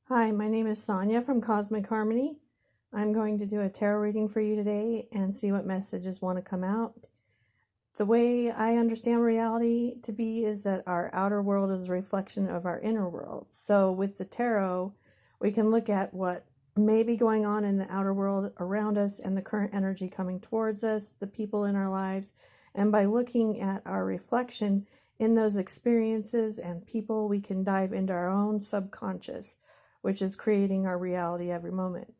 Hi, my name is Sonia from Cosmic Harmony. I'm going to do a tarot reading for you today and see what messages want to come out. The way I understand reality to be is that our outer world is a reflection of our inner world. So with the tarot, we can look at what may be going on in the outer world around us and the current energy coming towards us, the people in our lives, and by looking at our reflection in those experiences and people, we can dive into our own subconscious, which is creating our reality every moment.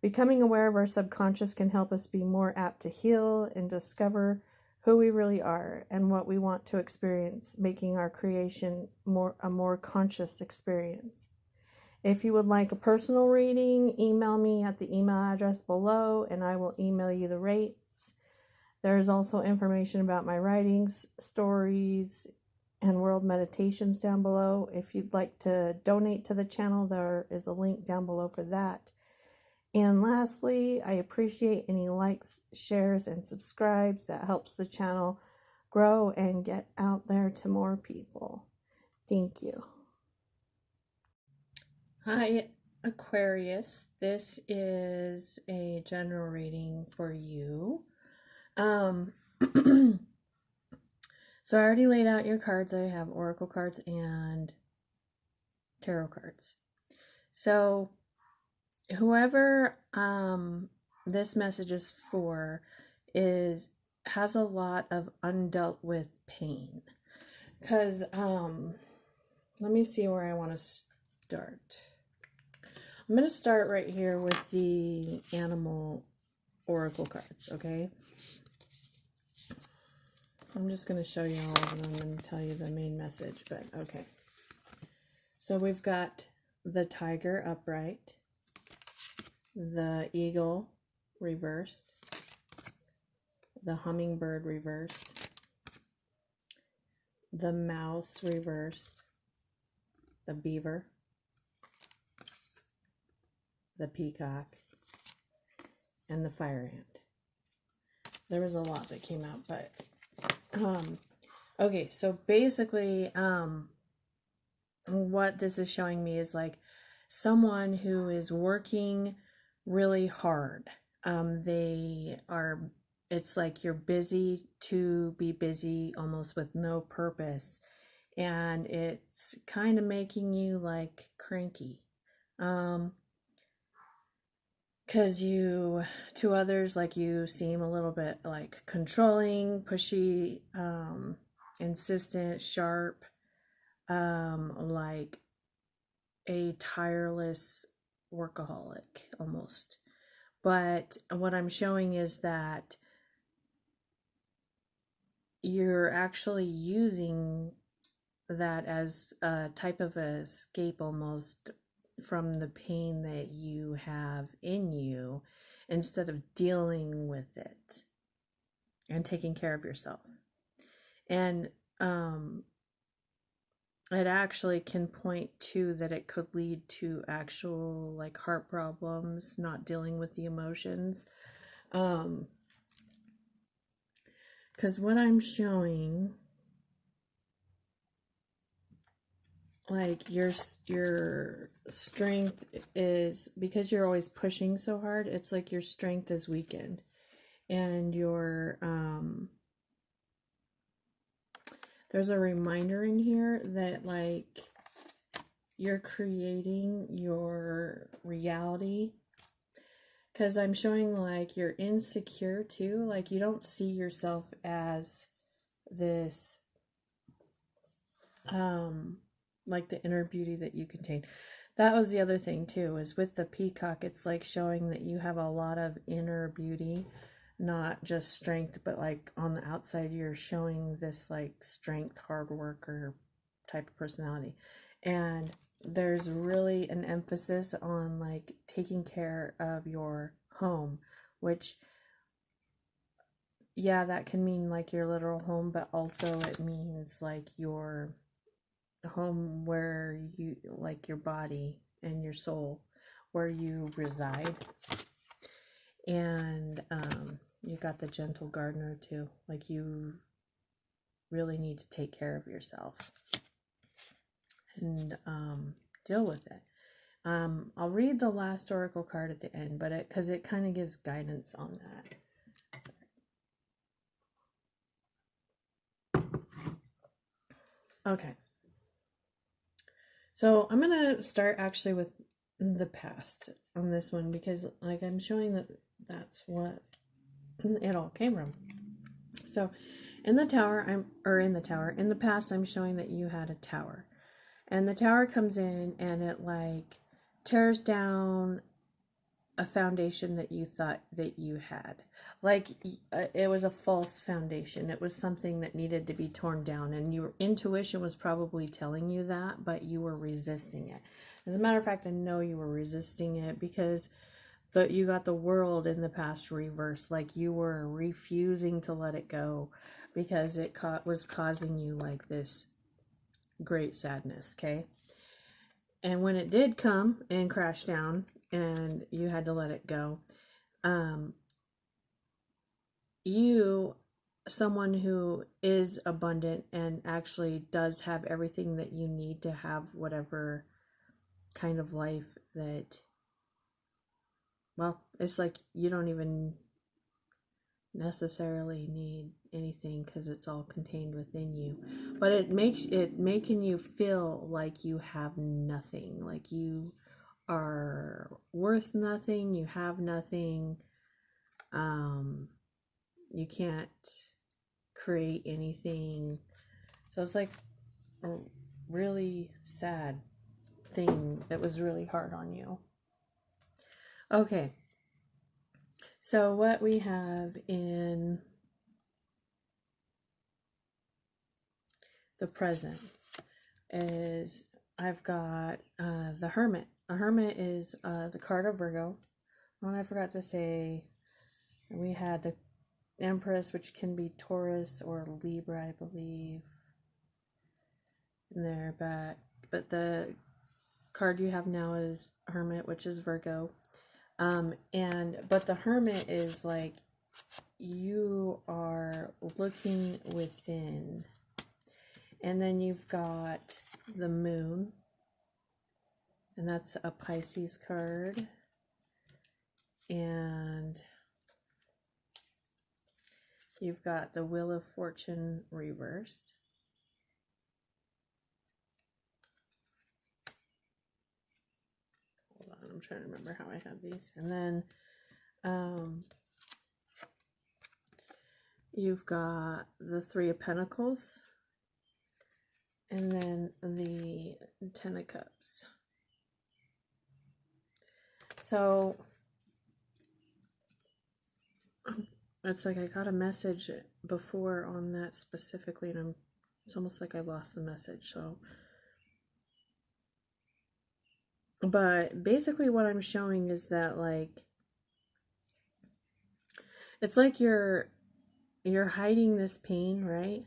Becoming aware of our subconscious can help us be more apt to heal and discover who we really are and what we want to experience, making our creation a more conscious experience. If you would like a personal reading, email me at the email address below and I will email you the rates. There is also information about my writings, stories, and world meditations down below. If you'd like to donate to the channel, there is a link down below for that. And lastly, I appreciate any likes, shares, and subscribes. That helps the channel grow and get out there to more people. Thank you. Hi, Aquarius. This is a general reading for you. So I already laid out your cards. I have oracle cards and tarot cards. So whoever this message is for has a lot of undealt with pain. Because let me see where I want to start. I'm going to start right here with the animal oracle cards, okay? I'm just going to show you all of them and tell you the main message, but okay. So we've got the tiger upright, the eagle reversed, the hummingbird reversed, the mouse reversed, the beaver, the peacock, and the fire ant. There was a lot that came out, but okay, so basically what this is showing me is like someone who is working really hard. It's like you're busy to be busy almost with no purpose, and it's kind of making you like cranky. Because to others, like, you seem a little bit like controlling, pushy, insistent, sharp, like a tireless workaholic almost. But what I'm showing is that you're actually using that as a type of escape almost from the pain that you have in you, instead of dealing with it and taking care of yourself. And it actually can point to that it could lead to actual like heart problems, not dealing with the emotions. Because what I'm showing, like your strength is, because you're always pushing so hard, it's like your strength is weakened, and your there's a reminder in here that like you're creating your reality, because I'm showing like you're insecure too, like you don't see yourself as this like the inner beauty that you contain. That was the other thing too, is with the peacock, it's like showing that you have a lot of inner beauty, not just strength, but like on the outside you're showing this like strength, hard worker type of personality. And there's really an emphasis on like taking care of your home, which, yeah, that can mean like your literal home, but also it means like your home where you, like your body and your soul, where you reside. And you got the gentle gardener too, like you really need to take care of yourself and deal with it. I'll read the last oracle card at the end, but because it kind of gives guidance on that. Okay. So I'm going to start actually with the past on this one, because like I'm showing that that's what it all came from. So in the past, I'm showing that you had a tower, and the tower comes in and it like tears down a foundation that you thought that you had. Like it was a false foundation. It was something that needed to be torn down, and your intuition was probably telling you that, but you were resisting it. As a matter of fact, I know you were resisting it because you got the world in the past reversed. Like you were refusing to let it go because it was causing you like this great sadness, okay? And when it did come and crash down and you had to let it go, you, someone who is abundant and actually does have everything that you need to have whatever kind of life that, well, it's like you don't even necessarily need anything because it's all contained within you, but it making you feel like you have nothing, like you are worth nothing, you have nothing, you can't create anything. So it's like a really sad thing that was really hard on you. Okay, so what we have in the present is I've got the Hermit. A Hermit is the card of Virgo. And I forgot to say, we had the Empress, which can be Taurus or Libra, I believe, in there. But the card you have now is Hermit, which is Virgo. But the Hermit is like you are looking within. And then you've got the Moon, and that's a Pisces card. And you've got the Wheel of Fortune reversed. Hold on, I'm trying to remember how I had these. And then you've got the Three of Pentacles. And then the Ten of Cups. So it's like I got a message before on that specifically, and it's almost like I lost the message. So, but basically what I'm showing is that like it's like you're hiding this pain, right?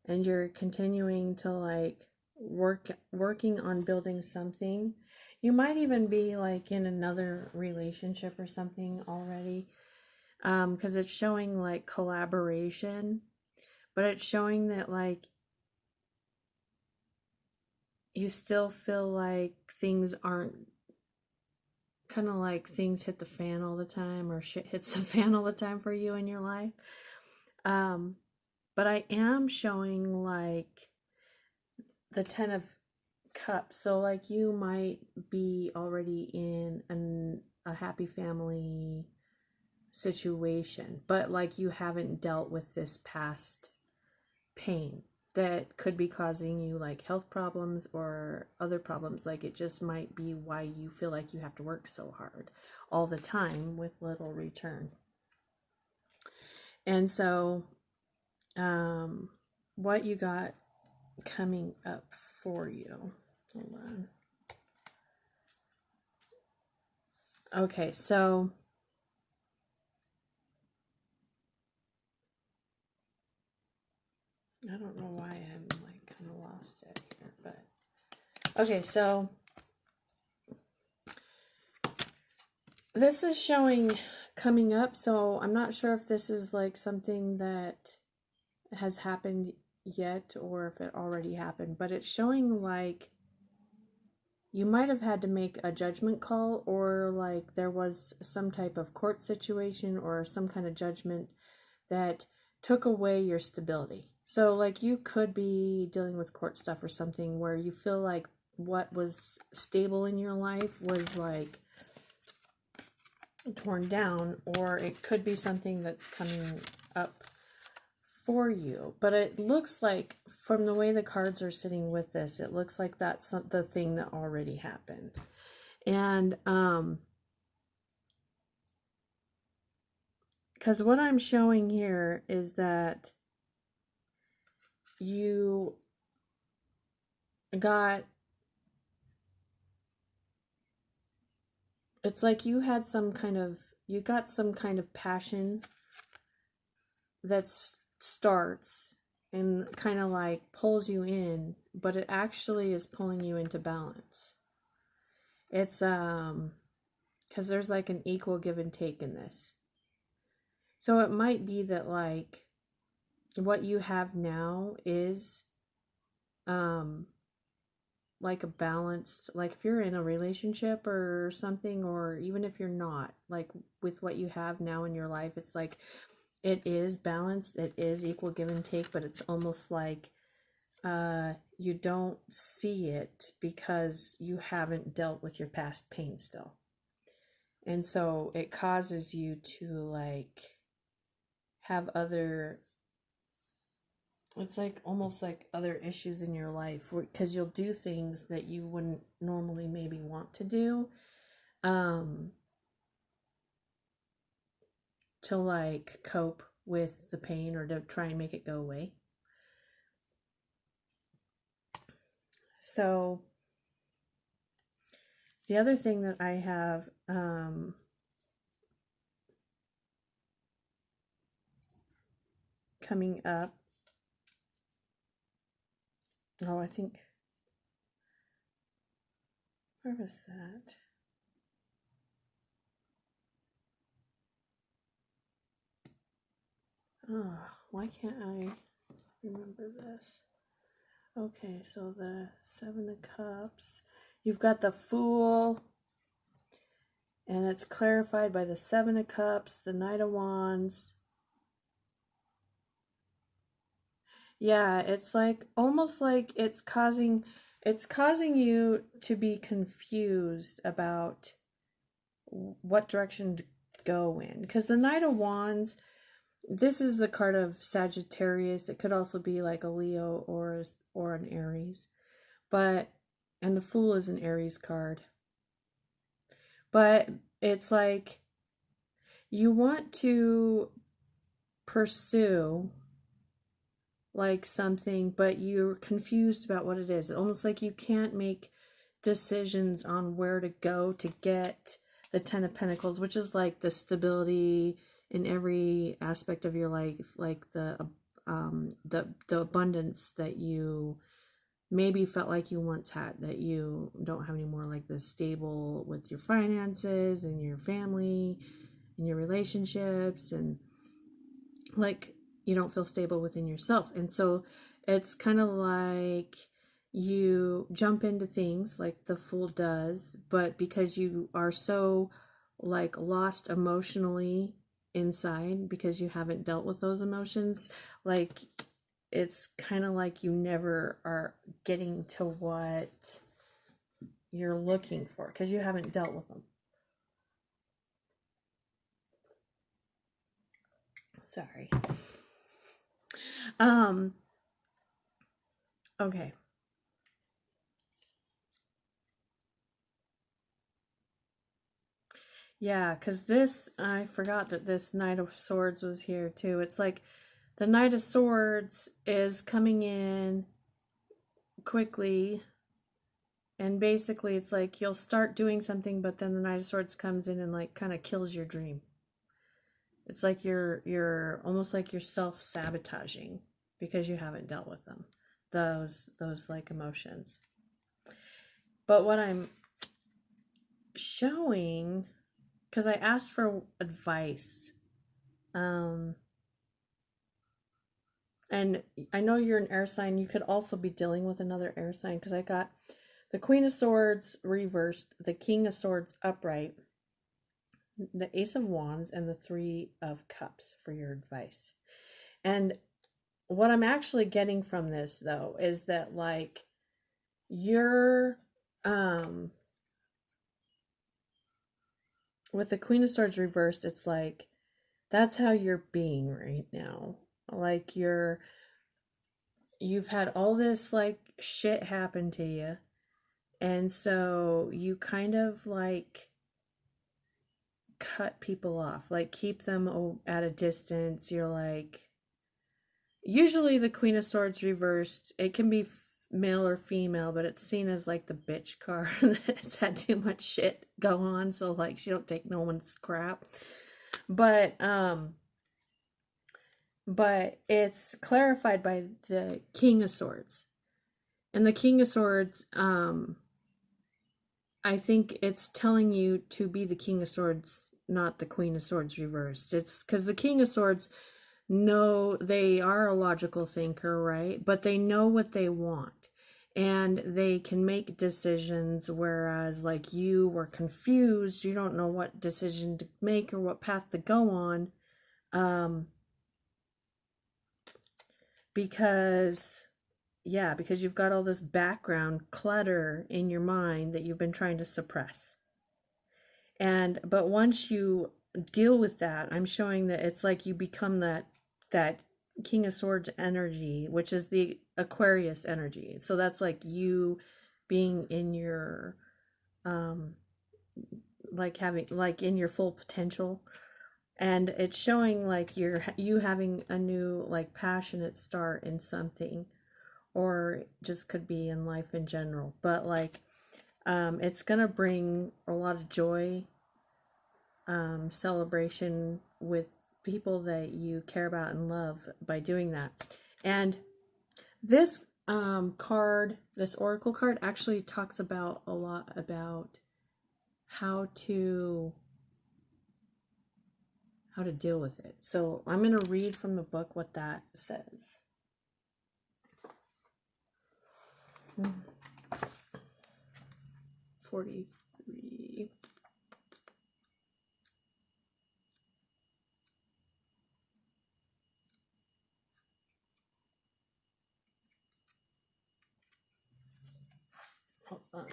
And you're continuing to like working on building something. You might even be like in another relationship or something already, because it's showing like collaboration, but it's showing that like you still feel like things aren't, kind of like things hit the fan all the time, or shit hits the fan all the time for you in your life. But I am showing like the Ten of Cups. So like you might be already in a happy family situation, but like you haven't dealt with this past pain that could be causing you like health problems or other problems. Like it just might be why you feel like you have to work so hard all the time with little return. And so what you got coming up for you, hold on. Okay, so I don't know why I'm like kind of lost it here, but okay, so this is showing coming up, so I'm not sure if this is like something that has happened yet or if it already happened, but it's showing like you might have had to make a judgment call, or like there was some type of court situation or some kind of judgment that took away your stability. So like you could be dealing with court stuff or something where you feel like what was stable in your life was like torn down, or it could be something that's coming up for you. But it looks like, from the way the cards are sitting with this, it looks like that's the thing that already happened. And because what I'm showing here is that you got, it's like you got some kind of passion that starts and kind of like pulls you in, but it actually is pulling you into balance. It's because there's like an equal give and take in this. So it might be that like what you have now is like a balanced, like if you're in a relationship or something, or even if you're not, like with what you have now in your life, it's like it is balanced, it is equal give and take, but it's almost like you don't see it because you haven't dealt with your past pain still. And so it causes you to like have other, it's like almost like other issues in your life, because you'll do things that you wouldn't normally maybe want to do to like cope with the pain or to try and make it go away. So the other thing that I have coming up, oh, I think, where was that? Oh, why can't I remember this? Okay, so the Seven of Cups. You've got the Fool, and it's clarified by the Seven of Cups, the Knight of Wands. Yeah, it's like almost like it's causing you to be confused about what direction to go in. Because the Knight of Wands, this is the card of Sagittarius. It could also be like a Leo or an Aries. And the Fool is an Aries card. But it's like you want to pursue like something, but you're confused about what it is. Almost like you can't make decisions on where to go to get the Ten of Pentacles, which is like the stability in every aspect of your life, like the abundance that you maybe felt like you once had that you don't have anymore, like the stable with your finances and your family and your relationships, and like you don't feel stable within yourself. And so it's kind of like you jump into things like the Fool does, but because you are so like lost emotionally inside, because you haven't dealt with those emotions, like it's kind of like you never are getting to what you're looking for because you haven't dealt with them. Sorry. Okay. Yeah, because this, I forgot that this Knight of Swords was here too. It's like the Knight of Swords is coming in quickly, and basically it's like you'll start doing something, but then the Knight of Swords comes in and like kind of kills your dream. It's like you're almost like you're self-sabotaging because you haven't dealt with them, those like emotions. But what I'm showing, because I asked for advice, and I know you're an air sign. You could also be dealing with another air sign, because I got the Queen of Swords reversed, the King of Swords upright, the Ace of Wands, and the Three of Cups for your advice. And what I'm actually getting from this, though, is that, like, you're, with the Queen of Swords reversed, it's like, that's how you're being right now. Like, you've had all this, like, shit happen to you. And so you kind of, like, cut people off, like, keep them at a distance. You're like, usually the Queen of Swords reversed, it can be male or female, but it's seen as like the bitch card that's had too much shit go on, so like she don't take no one's crap. But it's clarified by the King of Swords. And the King of Swords, I think it's telling you to be the King of Swords, not the Queen of Swords reversed. It's because the King of Swords know, they are a logical thinker, right? But they know what they want. And they can make decisions, whereas like you were confused. You don't know what decision to make or what path to go on. Because you've got all this background clutter in your mind that you've been trying to suppress. But once you deal with that, I'm showing that it's like you become that King of Swords energy, which is the Aquarius energy. So that's like you being in your, like having, like in your full potential. And it's showing like you having a new, like, passionate start in something, or just could be in life in general. But like, it's gonna bring a lot of joy, celebration with people that you care about and love by doing that. And this card, this oracle card, actually talks about a lot about how to deal with it. So I'm going to read from the book what that says. 43. Hold on.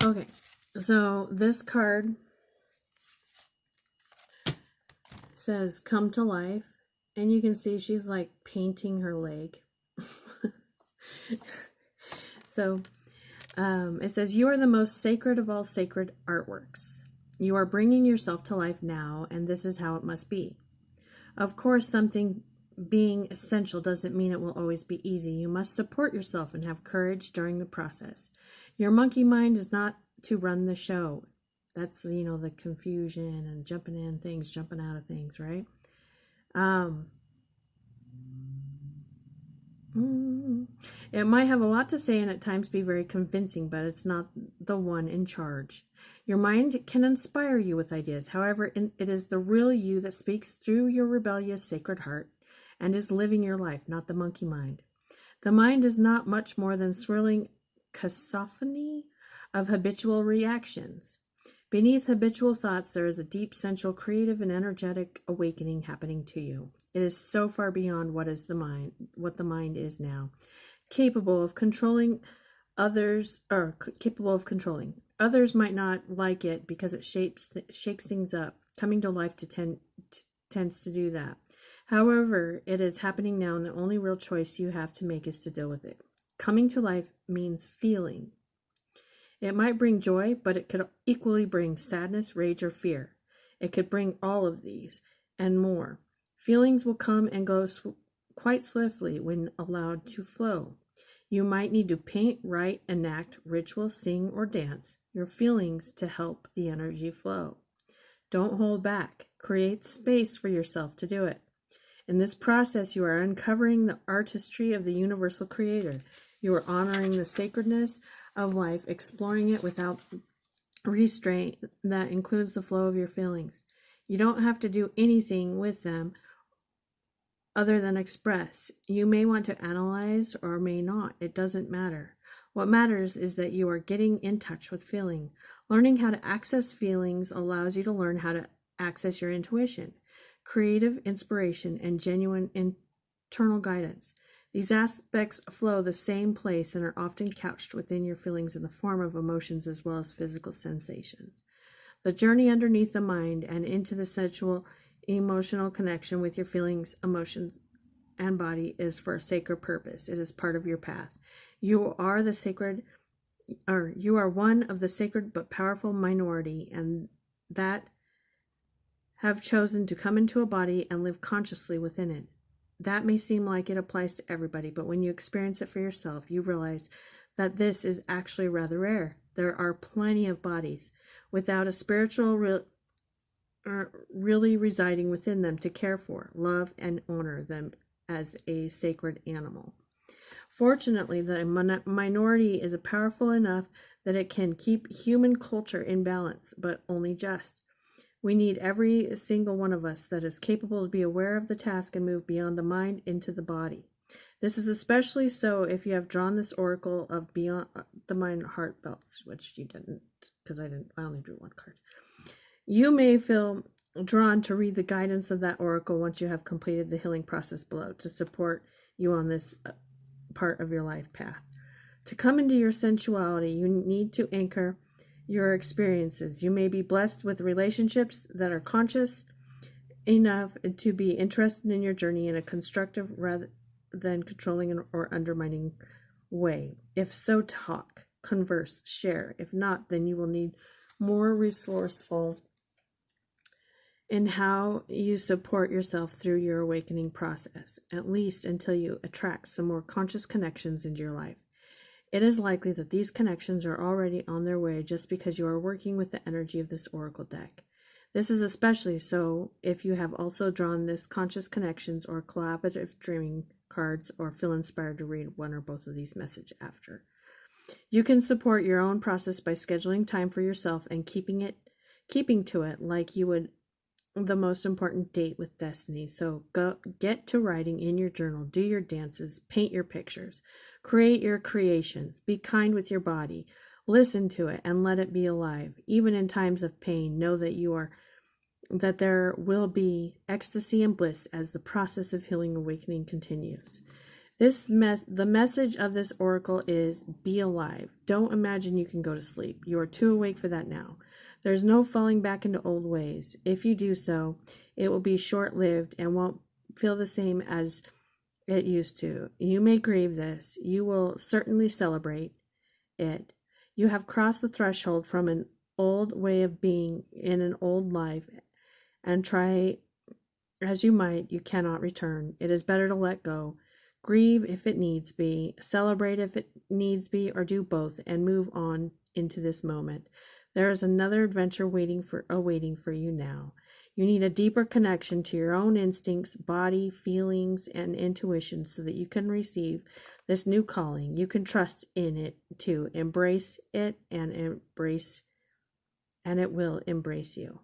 Okay, so this card says come to life, and you can see she's like painting her leg. So it says, you are the most sacred of all sacred artworks. You are bringing yourself to life now, and this is how it must be. Of course, something being essential doesn't mean it will always be easy. You must support yourself and have courage during the process. Your monkey mind is not to run the show. That's, the confusion and jumping in things, jumping out of things, right? It might have a lot to say and at times be very convincing, but it's not the one in charge. Your mind can inspire you with ideas. However, it is the real you that speaks through your rebellious sacred heart and is living your life, not the monkey mind. The mind is not much more than swirling cacophony of habitual reactions. Beneath habitual thoughts, there is a deep, central, creative, and energetic awakening happening to you. It is so far beyond what the mind is now, capable of controlling others, or capable of controlling. Others might not like it because it shakes things up. Coming to life tends to do that. However, it is happening now, and the only real choice you have to make is to deal with it. Coming to life means feeling. It might bring joy, but it could equally bring sadness, rage, or fear. It could bring all of these and more. Feelings will come and go quite swiftly when allowed to flow. You might need to paint, write, enact, ritual, sing, or dance your feelings to help the energy flow. Don't hold back. Create space for yourself to do it. In this process, you are uncovering the artistry of the universal creator. You are honoring the sacredness of life, exploring it without restraint that includes the flow of your feelings. You don't have to do anything with them other than express. You may want to analyze or may not. It doesn't matter. What matters is that you are getting in touch with feeling. Learning how to access feelings allows you to learn how to access your intuition, creative inspiration, and genuine internal guidance. These aspects flow the same place and are often couched within your feelings in the form of emotions as well as physical sensations. The journey underneath the mind and into the sensual, emotional connection with your feelings, emotions, and body is for a sacred purpose. It is part of your path. You are one of the sacred but powerful minority, and that have chosen to come into a body and live consciously within it. That may seem like it applies to everybody, but when you experience it for yourself, you realize that this is actually rather rare. There are plenty of bodies without a spiritual really residing within them to care for, love, and honor them as a sacred animal. Fortunately, the minority is powerful enough that it can keep human culture in balance, but only just. We need every single one of us that is capable to be aware of the task and move beyond the mind into the body. This is especially so if you have drawn this oracle of Beyond the Mind Heart Belts, which you didn't, because I only drew one card. You may feel drawn to read the guidance of that oracle once you have completed the healing process below to support you on this part of your life path. To come into your sensuality, you need to anchor your experiences. You may be blessed with relationships that are conscious enough to be interested in your journey in a constructive rather than controlling or undermining way. If so, talk, converse, share. If not, then you will need more resourceful in how you support yourself through your awakening process, at least until you attract some more conscious connections into your life. It is likely that these connections are already on their way just because you are working with the energy of this oracle deck. This is especially so if you have also drawn this conscious connections or collaborative dreaming cards or feel inspired to read one or both of these messages after. You can support your own process by scheduling time for yourself and keeping to it like you would the most important date with destiny. So go get to writing in your journal, do your dances, paint your pictures, create your creations, be kind with your body, listen to it and let it be alive. Even in times of pain, know that there will be ecstasy and bliss as the process of healing awakening continues. The message of this oracle is be alive. Don't imagine you can go to sleep. You are too awake for that now. There's no falling back into old ways. If you do so, it will be short-lived and won't feel the same as it used to. You may grieve this. You will certainly celebrate it. You have crossed the threshold from an old way of being in an old life, and try as you might, you cannot return. It is better to let go. Grieve if it needs be, celebrate if it needs be, or do both and move on into this moment. There is another adventure awaiting for you now. You need a deeper connection to your own instincts, body, feelings, and intuition so that you can receive this new calling. You can trust in it to embrace it and it will embrace you.